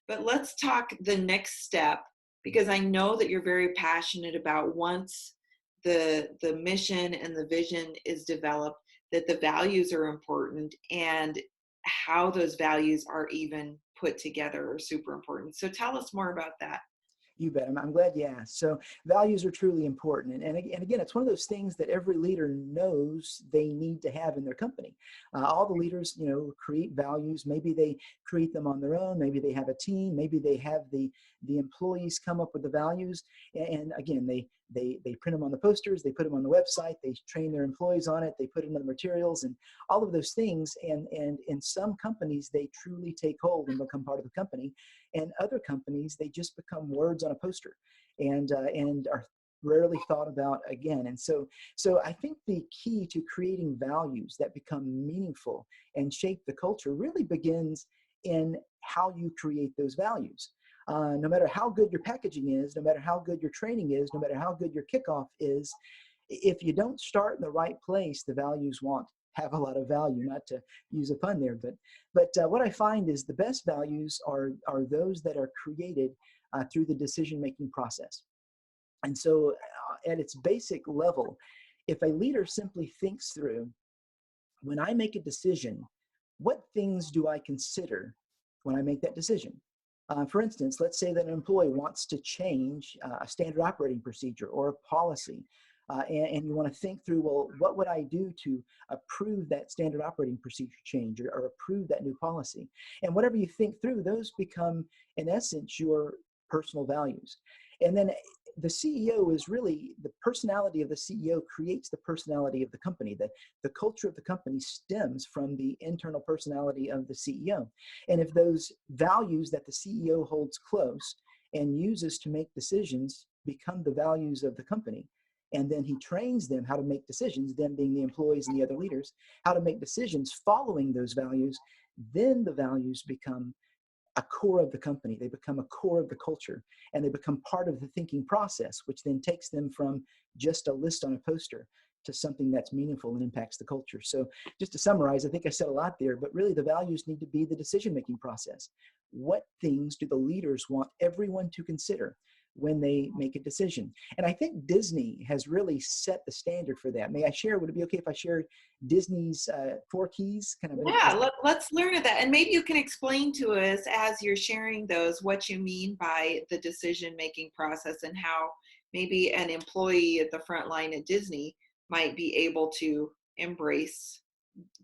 But let's talk the next step, because I know that you're very passionate about once the mission and the vision is developed, that the values are important, and how those values are even put together are super important. So tell us more about that. You bet. I'm glad you asked. So values are truly important. And again, it's one of those things that every leader knows they need to have in their company. All the leaders, create values. Maybe they create them on their own. Maybe they have a team. Maybe they have the employees come up with the values. And again, they print them on the posters. They put them on the website. They train their employees on it. They put it in the materials and all of those things. And in some companies, they truly take hold and become part of the company. And other companies, they just become words on a poster and are rarely thought about again. And so I think the key to creating values that become meaningful and shape the culture really begins in how you create those values. No matter how good your packaging is, no matter how good your training is, no matter how good your kickoff is, if you don't start in the right place, the values won't have a lot of value, not to use a pun there. But what I find is the best values are those that are created through the decision-making process. And so at its basic level, if a leader simply thinks through, when I make a decision, what things do I consider when I make that decision? For instance, let's say that an employee wants to change a standard operating procedure or a policy, and you want to think through, well, what would I do to approve that standard operating procedure change or approve that new policy? And whatever you think through, those become, in essence, your personal values. And then the CEO is really, the personality of the CEO creates the personality of the company. The culture of the company stems from the internal personality of the CEO. And if those values that the CEO holds close and uses to make decisions become the values of the company, and then he trains them how to make decisions, them being the employees and the other leaders, how to make decisions following those values, then the values become a core of the company. They become a core of the culture, and they become part of the thinking process, which then takes them from just a list on a poster to something that's meaningful and impacts the culture. So just to summarize, I think I said a lot there, but really the values need to be the decision-making process. What things do the leaders want everyone to consider when they make a decision? And I think Disney has really set the standard for that. May I share? Would it be okay if I shared Disney's 4 keys? Kind of Yeah, as let's learn of that. And maybe you can explain to us as you're sharing those what you mean by the decision making process, and how maybe an employee at the front line at Disney might be able to embrace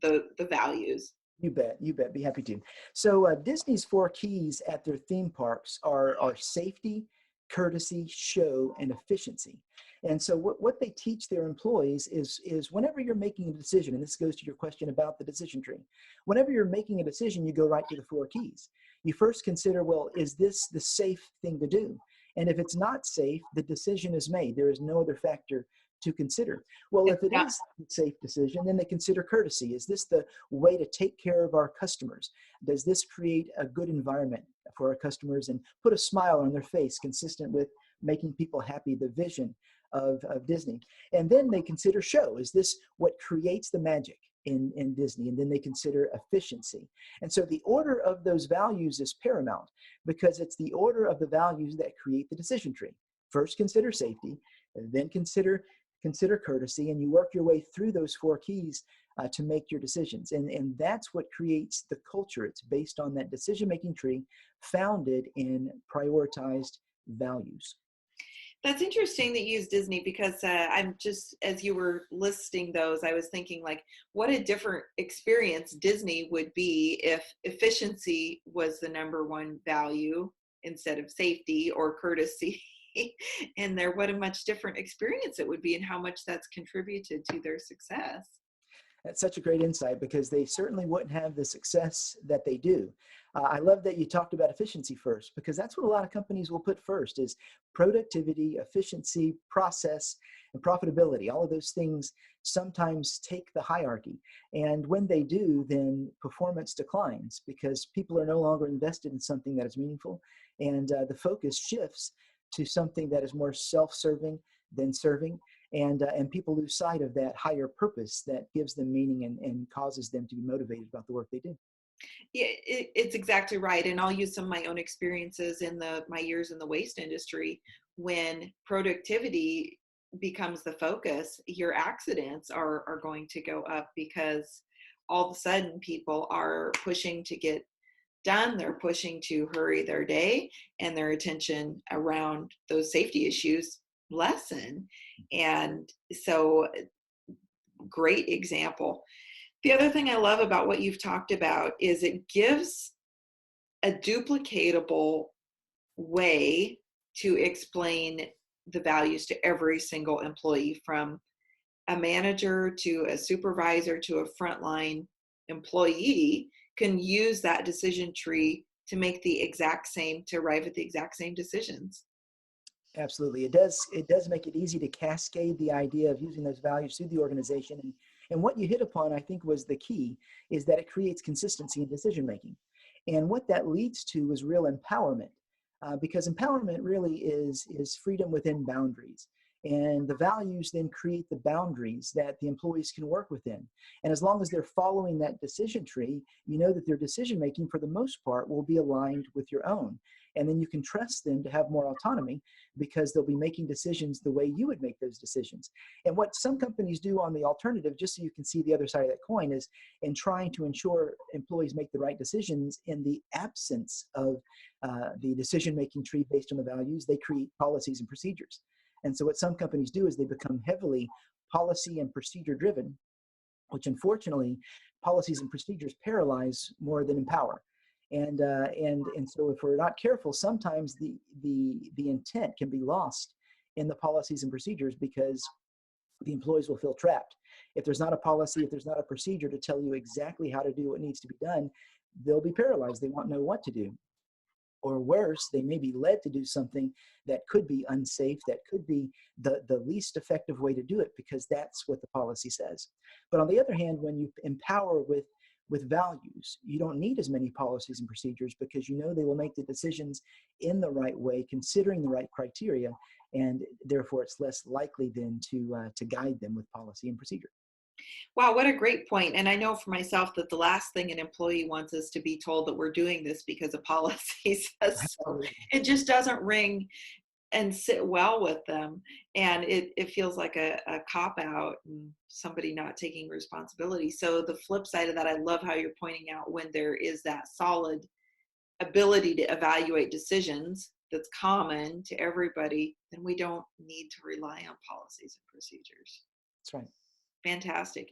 the values. You bet, you bet. Be happy to. So Disney's 4 keys at their theme parks are safety, courtesy, show, and efficiency. And so what they teach their employees is whenever you're making a decision, and this goes to your question about the decision tree, whenever you're making a decision, you go right to the 4 keys. You first consider, well, is this the safe thing to do? And if it's not safe, the decision is made. There is no other factor to consider. Well, if it Yeah. is a safe decision, then they consider courtesy. Is this the way to take care of our customers? Does this create a good environment for our customers and put a smile on their face consistent with making people happy, the vision of Disney? And then they consider show. Is this what creates the magic in Disney? And then they consider efficiency. And so the order of those values is paramount, because it's the order of the values that create the decision tree. First, consider safety, and then consider courtesy, and you work your way through those 4 keys to make your decisions. And that's what creates the culture. It's based on that decision-making tree founded in prioritized values. That's interesting that you use Disney, because I'm just, as you were listing those, I was thinking like, what a different experience Disney would be if efficiency was the number one value instead of safety or courtesy. And there, what a much different experience it would be, and how much that's contributed to their success. That's such a great insight, because they certainly wouldn't have the success that they do. I love that you talked about efficiency first, because that's what a lot of companies will put first is productivity, efficiency, process, and profitability. All of those things sometimes take the hierarchy. And when they do, then performance declines because people are no longer invested in something that is meaningful. And the focus shifts to something that is more self-serving than serving. And people lose sight of that higher purpose that gives them meaning and causes them to be motivated about the work they do. Yeah, it's exactly right. And I'll use some of my own experiences in my years in the waste industry. When productivity becomes the focus, your accidents are going to go up because all of a sudden people are pushing to get done. They're pushing to hurry their day, and their attention around those safety issues lessen. And so, great example. The other thing I love about what you've talked about is it gives a duplicatable way to explain the values to every single employee, from a manager to a supervisor to a frontline employee can use that decision tree to make the exact same, to arrive at the exact same decisions. Absolutely. It does make it easy to cascade the idea of using those values through the organization. And what you hit upon, I think, was the key, is that it creates consistency in decision making. And what that leads to is real empowerment, because empowerment really is freedom within boundaries. And the values then create the boundaries that the employees can work within. And as long as they're following that decision tree, you know that their decision making, for the most part, will be aligned with your own. And then you can trust them to have more autonomy because they'll be making decisions the way you would make those decisions. And what some companies do on the alternative, just so you can see the other side of that coin, is in trying to ensure employees make the right decisions in the absence of the decision-making tree based on the values, they create policies and procedures. And so what some companies do is they become heavily policy and procedure driven, which unfortunately policies and procedures paralyze more than empower. And so if we're not careful, sometimes the intent can be lost in the policies and procedures because the employees will feel trapped. If there's not a policy, if there's not a procedure to tell you exactly how to do what needs to be done, they'll be paralyzed. They won't know what to do. Or worse, they may be led to do something that could be unsafe, that could be the least effective way to do it because that's what the policy says. But on the other hand, when you empower with values, you don't need as many policies and procedures because you know they will make the decisions in the right way, considering the right criteria, and therefore it's less likely then to guide them with policy and procedure. Wow, what a great point. And I know for myself that the last thing an employee wants is to be told that we're doing this because a policy says so. Absolutely. It just doesn't ring and sit well with them. And it feels like a cop out and somebody not taking responsibility. So the flip side of that, I love how you're pointing out when there is that solid ability to evaluate decisions that's common to everybody, then we don't need to rely on policies and procedures. That's right. Fantastic.